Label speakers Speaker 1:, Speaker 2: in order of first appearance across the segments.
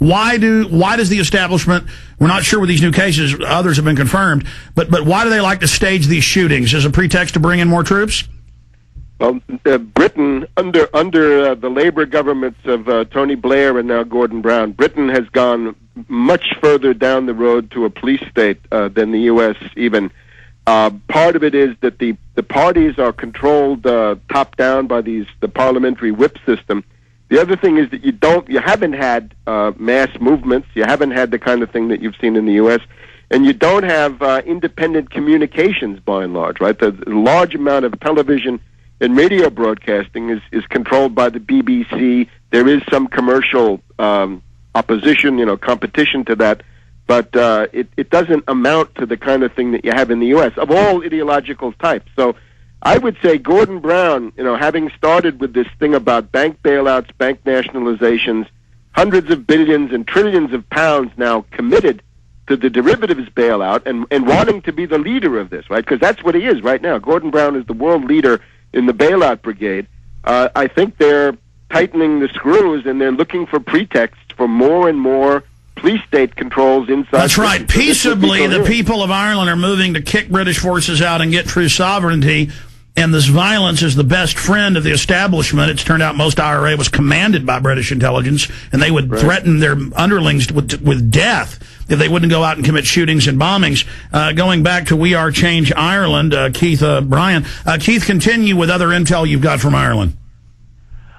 Speaker 1: Why does the establishment, we're not sure with these new cases, others have been confirmed, but why do they like to stage these shootings? As a pretext to bring in more troops?
Speaker 2: Well, Britain, under the Labour governments of Tony Blair and now Gordon Brown, Britain has gone much further down the road to a police state than the U.S. even. Part of it is that the parties are controlled top down by the parliamentary whip system. The other thing is that you haven't had mass movements. You haven't had the kind of thing that you've seen in the U.S. And you don't have independent communications by and large, right? The large amount of television and radio broadcasting is controlled by the BBC. There is some commercial opposition, competition to that, but it doesn't amount to the kind of thing that you have in the U.S. of all ideological types. So I would say Gordon Brown, having started with this thing about bank bailouts, bank nationalizations, hundreds of billions and trillions of pounds now committed to the derivatives bailout and wanting to be the leader of this, right? Because that's what he is right now. Gordon Brown is the world leader in the bailout brigade. I think they're tightening the screws and they're looking for pretexts for more and more police state controls inside.
Speaker 1: That's right. Peaceably, the people of Ireland are moving to kick British forces out and get true sovereignty. And this violence is the best friend of the establishment. It's turned out most IRA was commanded by British intelligence, and they would threaten their underlings with death if they wouldn't go out and commit shootings and bombings. Going back to We Are Change Ireland, Keith Bryan. Keith, continue with other intel you've got from Ireland.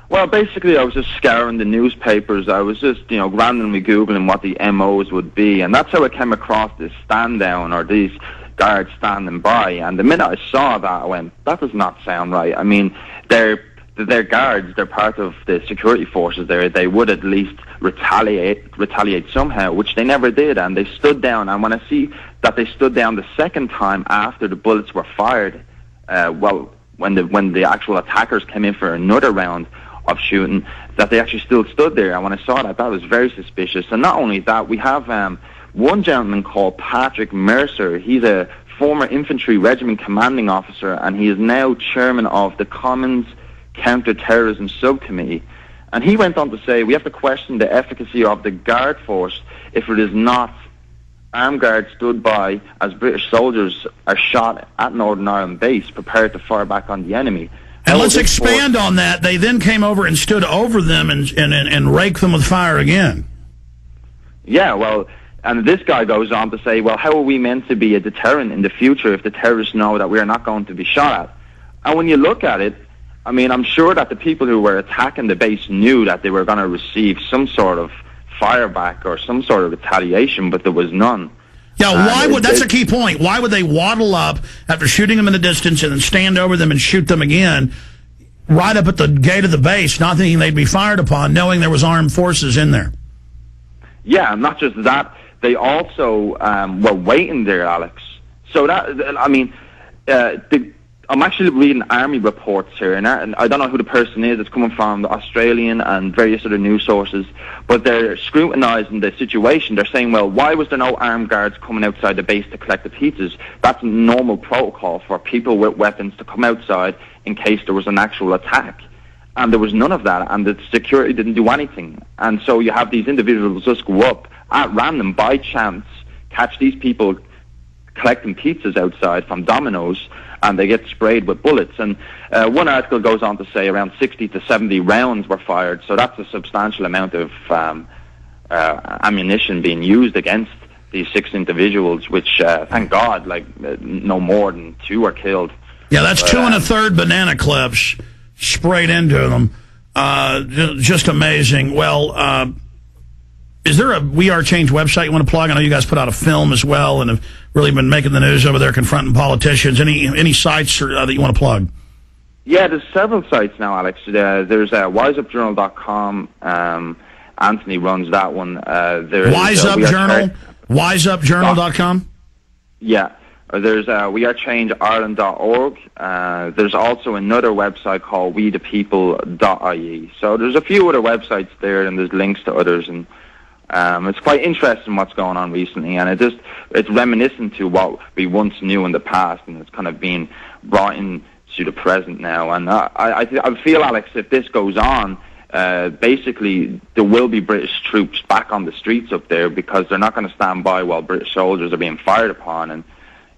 Speaker 3: Well, basically, I was just scouring the newspapers. I was just, randomly Googling what the MOs would be, and that's how I came across this stand down, or these guards standing by. And the minute I saw that, I went, that does not sound right. I mean, they're guards, they're part of the security forces there. They would at least retaliate somehow, which they never did, and they stood down. And when I see that they stood down the second time after the bullets were fired, when the actual attackers came in for another round of shooting, that they actually still stood there. And when I saw that was very suspicious. And not only that, we have one gentleman called Patrick Mercer. He's a former infantry regiment commanding officer, and he is now chairman of the Commons Counter-Terrorism Subcommittee. And he went on to say, we have to question the efficacy of the guard force if it is not armed guards stood by as British soldiers are shot at Northern Ireland base, prepared to fire back on the enemy.
Speaker 1: And let's expand on that. They then came over and stood over them and raked them with fire again.
Speaker 3: Yeah, well, and this guy goes on to say, well, how are we meant to be a deterrent in the future if the terrorists know that we are not going to be shot at? And when you look at it, I mean, I'm sure that the people who were attacking the base knew that they were going to receive some sort of fire back or some sort of retaliation, but there was none.
Speaker 1: Yeah, that's a key point. Why would they waddle up after shooting them in the distance and then stand over them and shoot them again right up at the gate of the base, not thinking they'd be fired upon, knowing there was armed forces in there?
Speaker 3: Yeah, not just that. They also were waiting there, Alex. So that, I mean, I'm actually reading Army reports here, and I don't know who the person is. It's coming from the Australian and various other news sources, but they're scrutinising the situation. They're saying, well, why was there no armed guards coming outside the base to collect the pizzas? That's normal protocol for people with weapons to come outside in case there was an actual attack. And there was none of that, and the security didn't do anything. And so you have these individuals just go up at random, by chance, catch these people collecting pizzas outside from Domino's, and they get sprayed with bullets. And one article goes on to say around 60 to 70 rounds were fired, so that's a substantial amount of ammunition being used against these 6 individuals, which, thank God, no more than 2 were killed.
Speaker 1: Yeah, that's 2 1/3 banana clips sprayed into them. Just amazing. Well, is there a We Are Change website you want to plug? I know you guys put out a film as well and have really been making the news over there confronting politicians. Any sites that you want to plug?
Speaker 3: Yeah, there's several sites now, Alex. There's wiseupjournal.com. Anthony runs that one.
Speaker 1: Wiseupjournal.com?
Speaker 3: Yeah. There's wearechangeIreland.org. There's also another website called wethepeople.ie. So there's a few other websites there, and there's links to others, and it's quite interesting what's going on recently, and it's reminiscent to what we once knew in the past, and it's kind of being brought into the present now. And I feel, Alex, if this goes on, basically there will be British troops back on the streets up there because they're not going to stand by while British soldiers are being fired upon. And,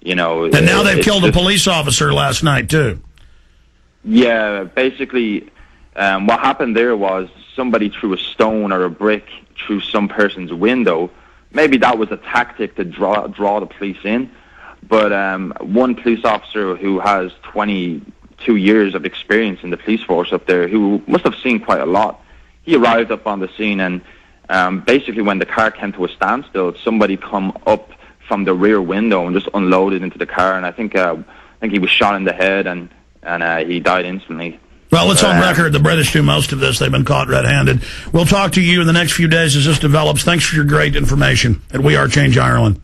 Speaker 3: you know...
Speaker 1: And now they've killed a police officer last night, too.
Speaker 3: Yeah, basically, what happened there was somebody threw a stone or a brick through some person's window. Maybe that was a tactic to draw the police in. But one police officer who has 22 years of experience in the police force up there, who must have seen quite a lot, he arrived up on the scene, and basically when the car came to a standstill, somebody come up from the rear window and just unloaded into the car, and I think he was shot in the head, and he died instantly.
Speaker 1: Well, it's on record. The British do most of this. They've been caught red-handed. We'll talk to you in the next few days as this develops. Thanks for your great information. And We Are Change Ireland.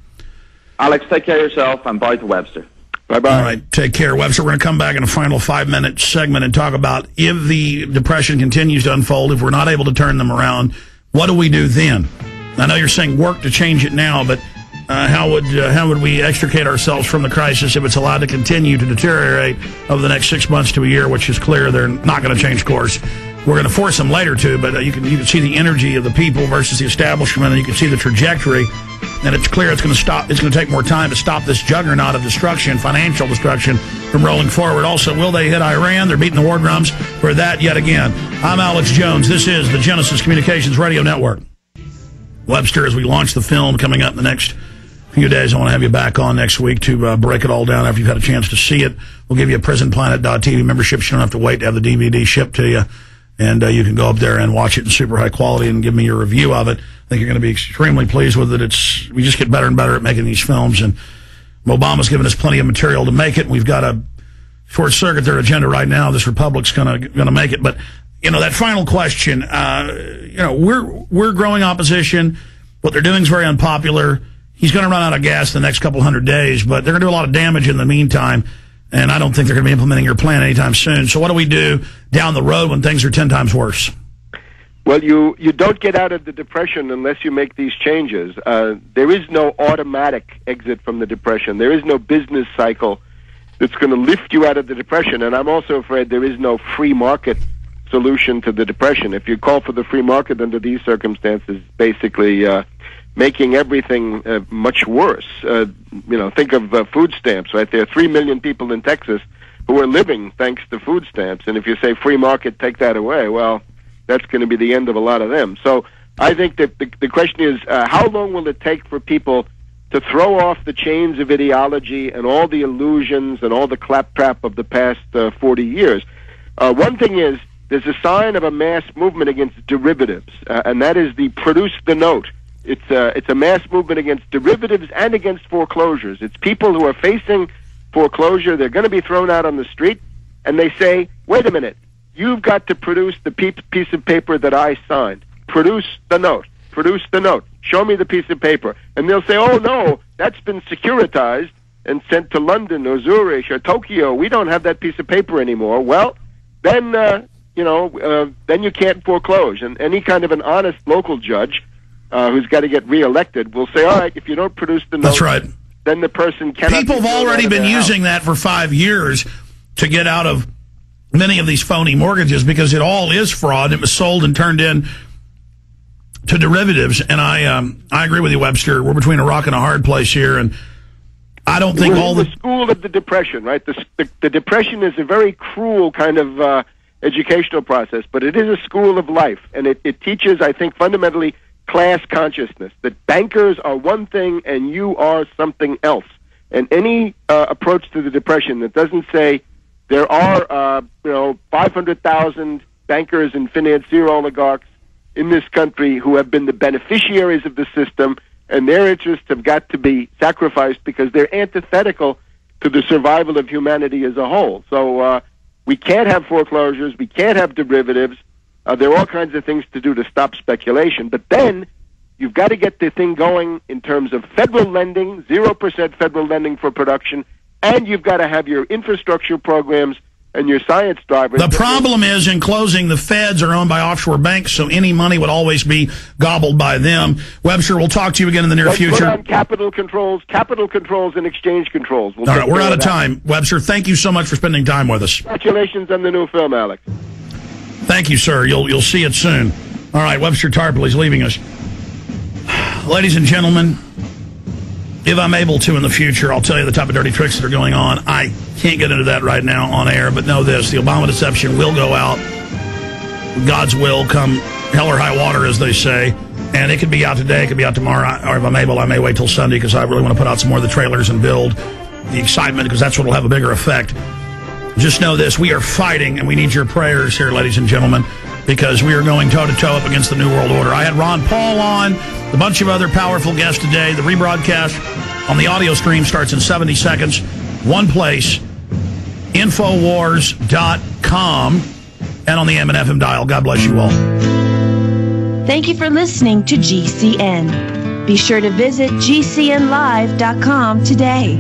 Speaker 3: Alex, take care of yourself, and bye to Webster.
Speaker 2: Bye-bye.
Speaker 1: All right, take care, Webster. We're going to come back in a final 5-minute segment and talk about if the Depression continues to unfold, if we're not able to turn them around, what do we do then? I know you're saying work to change it now, but how would we extricate ourselves from the crisis if it's allowed to continue to deteriorate over the next 6 months to a year, which is clear they're not going to change course. We're going to force them later to, but you can see the energy of the people versus the establishment, and you can see the trajectory, and it's clear it's going to stop. It's going to take more time to stop this juggernaut of destruction, financial destruction, from rolling forward. Also, will they hit Iran? They're beating the war drums for that yet again. I'm Alex Jones. This is the Genesis Communications Radio Network. Webster, as we launch the film coming up in the next few days, I want to have you back on next week to break it all down after you've had a chance to see it. We'll give you a PrisonPlanet.tv membership. You don't have to wait to have the DVD shipped to you. And you can go up there and watch it in super high quality and give me your review of it. I think you're going to be extremely pleased with it. We just get better and better at making these films, and Obama's given us plenty of material to make it. We've got a short circuit their agenda right now. This Republic's going to make it. But that final question. We're growing opposition. What they're doing is very unpopular. He's going to run out of gas in the next couple 100 days, but they're going to do a lot of damage in the meantime. And I don't think they're going to be implementing your plan anytime soon. So what do we do down the road when things are 10 times worse?
Speaker 2: Well, you don't get out of the Depression unless you make these changes. There is no automatic exit from the Depression. There is no business cycle that's going to lift you out of the Depression. And I'm also afraid there is no free market solution to the Depression. If you call for the free market under these circumstances, basically making everything much worse. Think of food stamps, right? There are 3 million people in Texas who are living thanks to food stamps. And if you say free market, take that away, well, that's going to be the end of a lot of them. So I think that the question is, how long will it take for people to throw off the chains of ideology and all the illusions and all the claptrap of the past 40 years? One thing is, there's a sign of a mass movement against derivatives, and that is the produce the note. It's a mass movement against derivatives and against foreclosures. It's people who are facing foreclosure. They're going to be thrown out on the street, and they say, wait a minute, you've got to produce the piece of paper that I signed. Produce the note. Produce the note. Show me the piece of paper. And they'll say, oh, no, that's been securitized and sent to London or Zurich or Tokyo. We don't have that piece of paper anymore. Well, then, then you can't foreclose. And any kind of an honest local judge who's got to get reelected will say, all right, if you don't produce the note,
Speaker 1: that's right,
Speaker 2: then the person cannot.
Speaker 1: People have already been using that for 5 years to get out of many of these phony mortgages because it all is fraud. It was sold and turned in to derivatives. And I agree with you, Webster. We're between a rock and a hard place here. And I don't think
Speaker 2: the school of the Depression, right? The Depression is a very cruel kind of educational process, but it is a school of life. And it teaches, I think, fundamentally class consciousness, that bankers are one thing and you are something else. And any approach to the Depression that doesn't say there are 500,000 bankers and financier oligarchs in this country who have been the beneficiaries of the system, and their interests have got to be sacrificed because they're antithetical to the survival of humanity as a whole. So we can't have foreclosures, we can't have derivatives. There are all kinds of things to do to stop speculation. But then you've got to get the thing going in terms of federal lending, 0% federal lending for production, and you've got to have your infrastructure programs and your science drivers.
Speaker 1: The problem is, in closing, the feds are owned by offshore banks, so any money would always be gobbled by them. Webster, we'll talk to you again in the near future.
Speaker 2: Put on capital controls, and exchange controls.
Speaker 1: All right, we're out of time. Webster, thank you so much for spending time with us.
Speaker 2: Congratulations on the new film, Alex.
Speaker 1: Thank you, sir. You'll see it soon. All right, Webster Tarpley is leaving us. Ladies and gentlemen, if I'm able to in the future, I'll tell you the type of dirty tricks that are going on. I can't get into that right now on air, but know this. The Obama deception will go out. God's will come hell or high water, as they say. And it could be out today, it could be out tomorrow, or if I'm able, I may wait till Sunday because I really want to put out some more of the trailers and build the excitement because that's what will have a bigger effect. Just know this, we are fighting, and we need your prayers here, ladies and gentlemen, because we are going toe-to-toe up against the New World Order. I had Ron Paul on, a bunch of other powerful guests today. The rebroadcast on the audio stream starts in 70 seconds. One place, Infowars.com, and on the M&FM dial. God bless you all.
Speaker 4: Thank you for listening to GCN. Be sure to visit GCNlive.com today.